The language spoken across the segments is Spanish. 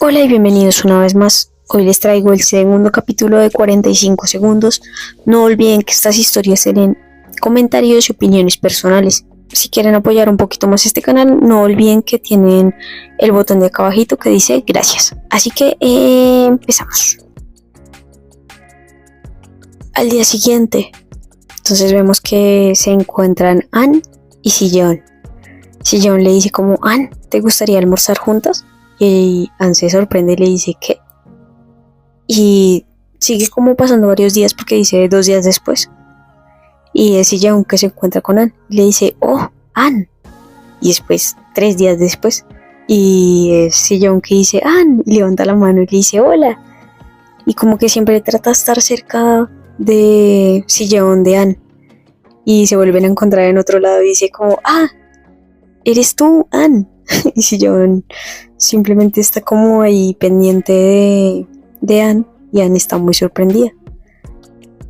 Hola y bienvenidos una vez más. Hoy les traigo el segundo capítulo de 45 segundos. No olviden que estas historias tienen comentarios y opiniones personales. Si quieren apoyar un poquito más este canal, no olviden que tienen el botón de acá abajito que dice gracias. Así que empezamos. Al día siguiente, entonces vemos que se encuentran Ann y Sillon. Sillon le dice como, Ann, ¿te gustaría almorzar juntas? Y Ann se sorprende y le dice ¿qué? Y sigue como pasando varios días porque dice 2 días después. Y es Sillon que se encuentra con Ann. Y le dice, oh, Ann. Y después, 3 días después. Y es Sillon que dice, Ann. Y levanta la mano y le dice, hola. Y como que siempre trata de estar cerca de Sillon, de Ann. Y se vuelven a encontrar en otro lado y dice como, ¿eres tú, Ann? Y Sillon simplemente está como ahí pendiente de Ann. Y Ann está muy sorprendida.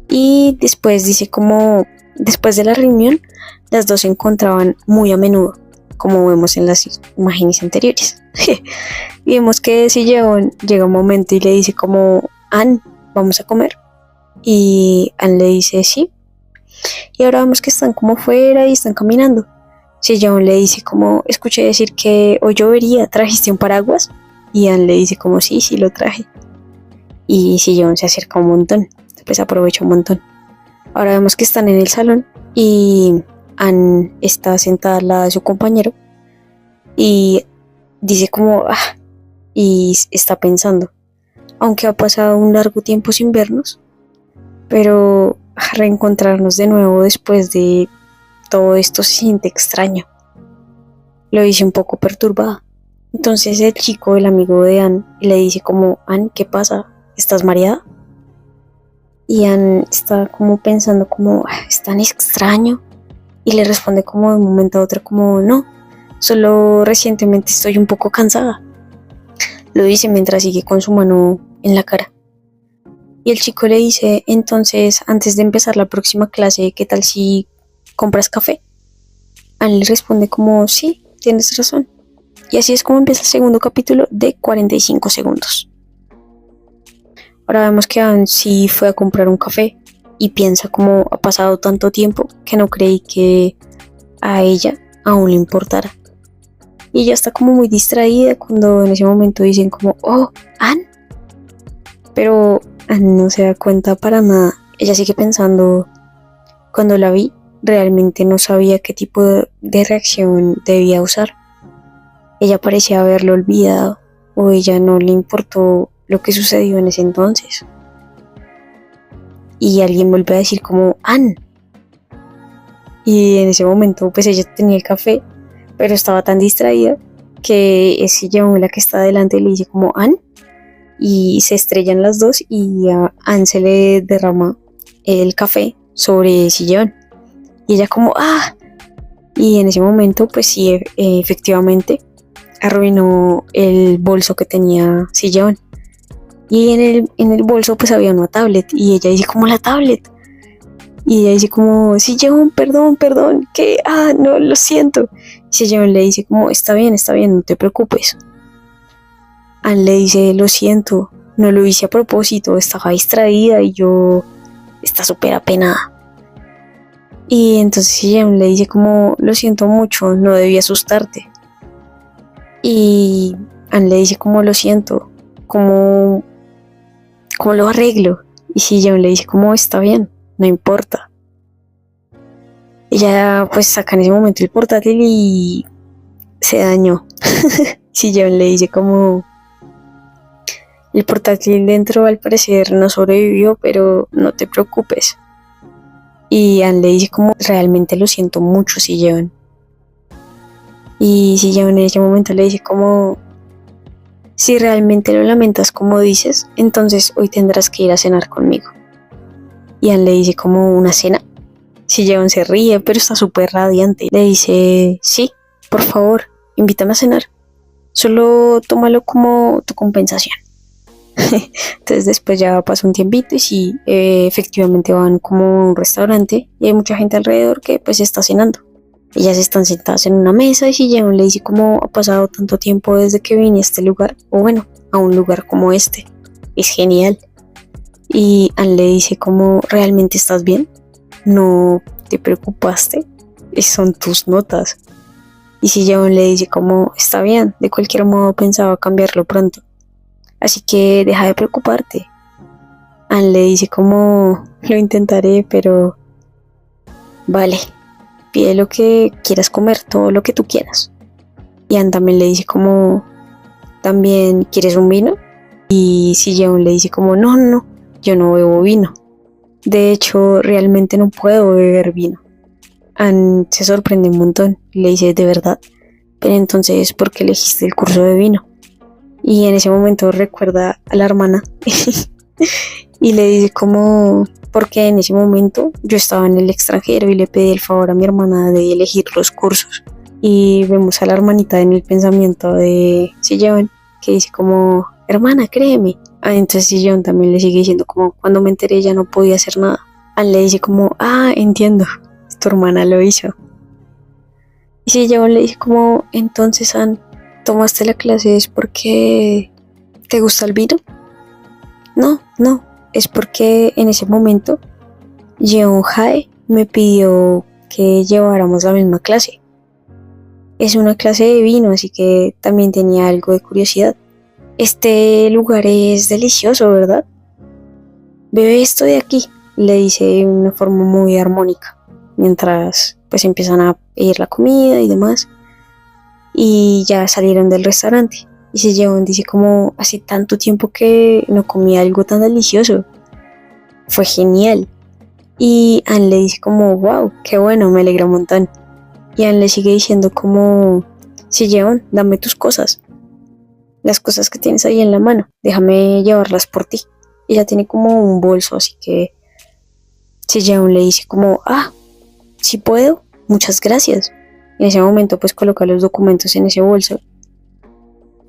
Y después dice como, después de la reunión, las dos se encontraban muy a menudo, como vemos en las imágenes anteriores. Y vemos que Sillon llega un momento y le dice como, Ann, ¿vamos a comer? Y Ann le dice sí. Y ahora vemos que están como fuera y están caminando. Sillon le dice como, escuché decir que hoy llovería, ¿trajiste un paraguas? Y Ann le dice como, sí, lo traje. Y Sillon se acerca un montón, pues aprovecha un montón. Ahora vemos que están en el salón y Ann está sentada al lado de su compañero y dice como, y está pensando, aunque ha pasado un largo tiempo sin vernos, pero reencontrarnos de nuevo después de todo esto se siente extraño. Lo dice un poco perturbada. Entonces el chico, el amigo de Ann, le dice como, Ann, ¿qué pasa? ¿Estás mareada? Y Ann está como pensando como, es tan extraño. Y le responde como de un momento a otro como, no, solo recientemente estoy un poco cansada. Lo dice mientras sigue con su mano en la cara. Y el chico le dice, entonces, antes de empezar la próxima clase, ¿qué tal si compras café? Ann le responde como, sí, tienes razón. Y así es como empieza el segundo capítulo de 45 segundos. Ahora vemos que Ann sí fue a comprar un café y piensa como ha pasado tanto tiempo que no creí que a ella aún le importara. Y ella está como muy distraída cuando en ese momento dicen como, oh, Ann. Pero Ann no se da cuenta para nada. Ella sigue pensando, cuando la vi, realmente no sabía qué tipo de reacción debía usar. Ella parecía haberlo olvidado o ella no le importó lo que sucedió en ese entonces. Y alguien vuelve a decir como, Ann. Y en ese momento pues ella tenía el café, pero estaba tan distraída que es Sillon la que está delante le dice como, Ann. Y se estrellan las dos y a Ann se le derrama el café sobre Sillon. Y ella como, Y en ese momento pues sí, efectivamente arruinó el bolso que tenía Sillon. Y en el bolso pues había una tablet y ella dice como, la tablet. Y ella dice como, Sillon, perdón, que, no, lo siento. Y Sillon le dice como, está bien, no te preocupes. Ann le dice, lo siento, no lo hice a propósito, estaba distraída y yo está súper apenada. Y entonces Sillon le dice como, lo siento mucho, no debí asustarte. Y Ann le dice como, lo siento, ¿cómo lo arreglo? Y Sillon le dice como, está bien, no importa. Ella pues saca en ese momento el portátil y se dañó. Sillon le dice como, el portátil dentro al parecer no sobrevivió, pero no te preocupes. Y Ann le dice como, realmente lo siento mucho, Sillon. Y Sillon en ese momento le dice como, si realmente lo lamentas como dices, entonces hoy tendrás que ir a cenar conmigo. Y Ann le dice como, ¿una cena? Sillon se ríe, pero está súper radiante. Le dice, sí, por favor, invítame a cenar. Solo tómalo como tu compensación. Entonces después ya pasa un tiempito y sí, efectivamente van como a un restaurante y hay mucha gente alrededor que pues está cenando. Ellas están sentadas en una mesa y Sillon le dice como ha pasado tanto tiempo desde que vine a este lugar, o bueno, a un lugar como este. Es genial. Y Anne le dice como, ¿realmente estás bien? ¿No te preocupaste? Son tus notas. Y si Jeon le dice como, está bien, de cualquier modo pensaba cambiarlo pronto. Así que deja de preocuparte. Anne le dice como, lo intentaré, pero vale, pide lo que quieras comer, todo lo que tú quieras. Y Anne también le dice como, ¿también quieres un vino? Y si Jeon le dice como, no, no, no, yo no bebo vino. De hecho, realmente no puedo beber vino. Anne se sorprende un montón, le dice, ¿de verdad? Pero entonces, ¿por qué elegiste el curso de vino? Y en ese momento recuerda a la hermana y le dice como, porque en ese momento yo estaba en el extranjero y le pedí el favor a mi hermana de elegir los cursos. Y vemos a la hermanita en el pensamiento de Sillon, que dice como, hermana, créeme. Entonces Sillon también le sigue diciendo como, cuando me enteré ya no podía hacer nada. Anne le dice como, entiendo, tu hermana lo hizo. Y Sillon le dice como, entonces Anne, ¿tomaste la clase es porque te gusta el vino? No, no, es porque en ese momento Jeon Hae me pidió que lleváramos la misma clase. Es una clase de vino, así que también tenía algo de curiosidad. Este lugar es delicioso, ¿verdad? Bebe esto de aquí, le dice de una forma muy armónica, mientras pues empiezan a pedir la comida y demás. Y ya salieron del restaurante. Y Sejong dice como, hace tanto tiempo que no comía algo tan delicioso. Fue genial. Y Anne le dice como, wow, qué bueno, me alegra un montón. Y Anne le sigue diciendo como, Sejong, dame tus cosas. Las cosas que tienes ahí en la mano, déjame llevarlas por ti. Ella tiene como un bolso, así que Sejong le dice como, sí puedo, muchas gracias. En ese momento pues coloca los documentos en ese bolso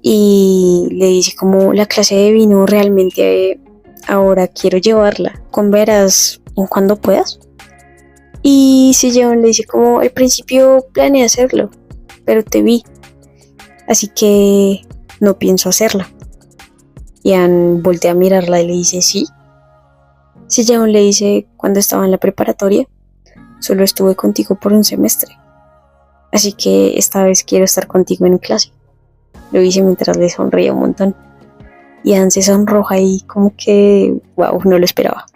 y le dice como, la clase de vino realmente ahora quiero llevarla, con veras en cuando puedas. Y Sejong le dice como, al principio planeé hacerlo, pero te vi, así que no pienso hacerla. Y Anne voltea a mirarla y le dice, sí. Sejong le dice, cuando estaba en la preparatoria, solo estuve contigo por un semestre, así que esta vez quiero estar contigo en clase. Lo dice mientras le sonríe un montón. Y Anne se sonroja y como que, wow, no lo esperaba.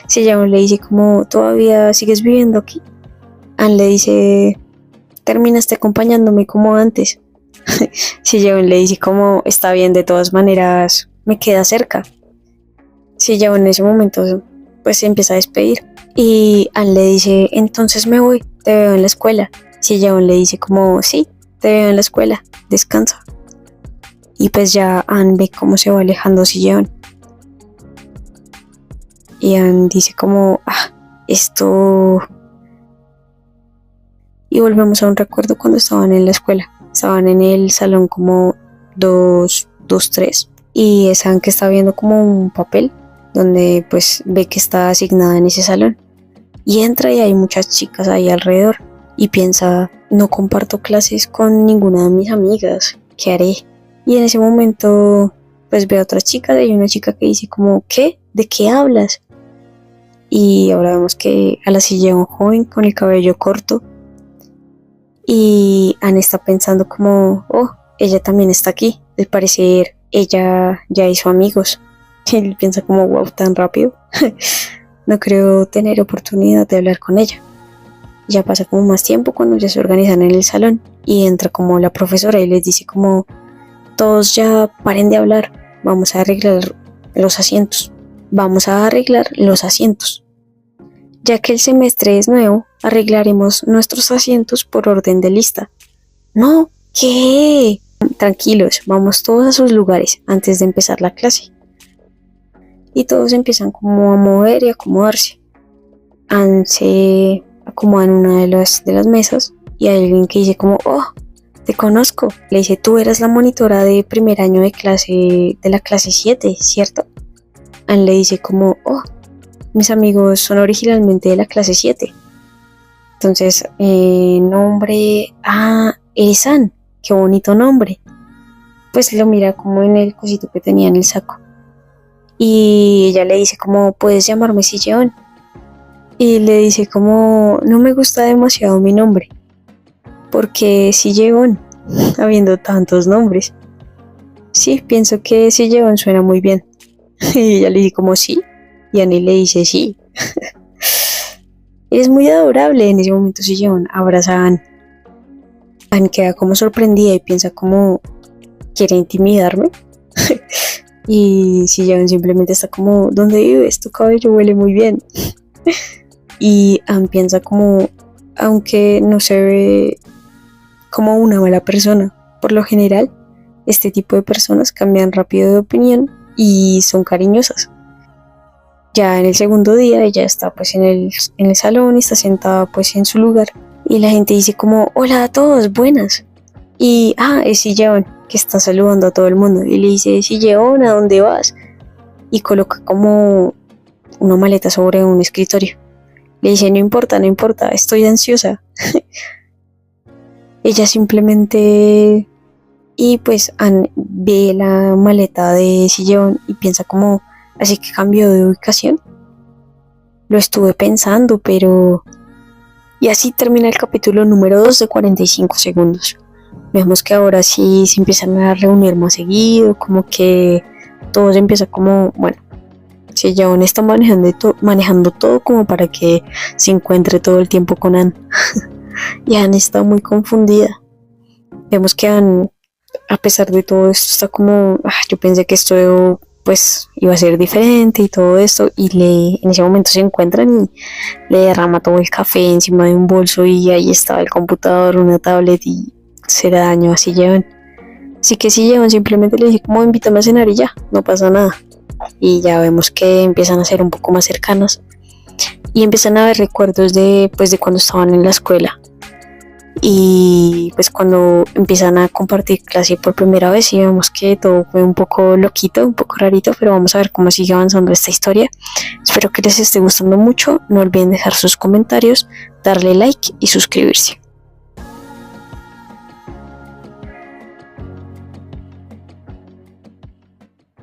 Sejong le dice como, ¿todavía sigues viviendo aquí? Anne le dice, terminaste acompañándome como antes. Sejong le dice como, está bien, de todas maneras, me queda cerca. Sejong en ese momento pues se empieza a despedir. Y Anne le dice, entonces me voy, te veo en la escuela. Sejong le dice como, sí, te veo en la escuela, descansa. Y pues ya Anne ve cómo se va alejando Sejong. Y Anne dice como, esto... Y volvemos a un recuerdo cuando estaban en la escuela. Estaban en el salón como 2-3. Y es Anne que está viendo como un papel donde pues ve que está asignada en ese salón. Y entra y hay muchas chicas ahí alrededor. Y piensa, no comparto clases con ninguna de mis amigas, ¿qué haré? Y en ese momento pues ve a otra chica, y hay una chica que dice como, ¿qué? ¿De qué hablas? Y ahora vemos que a la silla un joven con el cabello corto. Y Anne está pensando como, ella también está aquí. Al parecer ella ya hizo amigos. Y él piensa como, wow, tan rápido. No creo tener oportunidad de hablar con ella. Ya pasa como más tiempo cuando ya se organizan en el salón. Y entra como la profesora y les dice como, todos ya paren de hablar. Vamos a arreglar los asientos. Ya que el semestre es nuevo, arreglaremos nuestros asientos por orden de lista. No, ¿qué? Tranquilos, vamos todos a sus lugares antes de empezar la clase. Y todos empiezan como a mover y acomodarse. Anne se acomoda en una de las mesas y hay alguien que dice como, te conozco. Le dice, tú eras la monitora de primer año de la clase 7, ¿cierto? Anne le dice como, mis amigos son originalmente de la clase 7. Entonces, nombre, eres Anne, qué bonito nombre. pues lo mira como en el cosito que tenía en el saco. Y ella le dice como, ¿puedes llamarme Silleon? Y le dice como, no me gusta demasiado mi nombre, porque Silleon, habiendo tantos nombres. Sí, pienso que Silleon suena muy bien. Y ella le dice como, sí. Y Annie le dice, sí. Es muy adorable. En ese momento Silleon abraza a Anne. Anne queda como sorprendida y piensa como, ¿quiere intimidarme? Y Silleon simplemente está como, ¿dónde vives? Tu cabello huele muy bien. Y Anne piensa como, aunque no se ve como una mala persona, por lo general, este tipo de personas cambian rápido de opinión y son cariñosas. Ya en el segundo día ella está pues en el salón y está sentada pues en su lugar. Y la gente dice como, hola a todos, buenas. Y es Silleon, que está saludando a todo el mundo. Y le dice, Silleon, ¿a dónde vas? Y coloca como una maleta sobre un escritorio. Le dice, no importa, estoy ansiosa. Ella simplemente... Y pues Anne ve la maleta de Silleon y piensa como, así que cambió de ubicación. Lo estuve pensando, pero... Y así termina el capítulo número 2 de 45 segundos. Vemos que ahora sí se empiezan a reunir más seguido, como que todo se empieza como, bueno, Silleon está manejando todo como para que se encuentre todo el tiempo con Anne. Y Anne está muy confundida. Vemos que Anne, a pesar de todo esto, está como, yo pensé que esto pues iba a ser diferente y todo esto, y en ese momento se encuentran y le derrama todo el café encima de un bolso y ahí estaba el computador, una tablet y se le dañó a Silleon. Así que Silleon simplemente le dice como, invítame a cenar y ya, no pasa nada. Y ya vemos que empiezan a ser un poco más cercanas y empiezan a ver recuerdos de cuando estaban en la escuela. Y pues cuando empiezan a compartir clase por primera vez y vemos que todo fue un poco loquito, un poco rarito, pero vamos a ver cómo sigue avanzando esta historia. Espero que les esté gustando mucho, no olviden dejar sus comentarios, darle like y suscribirse.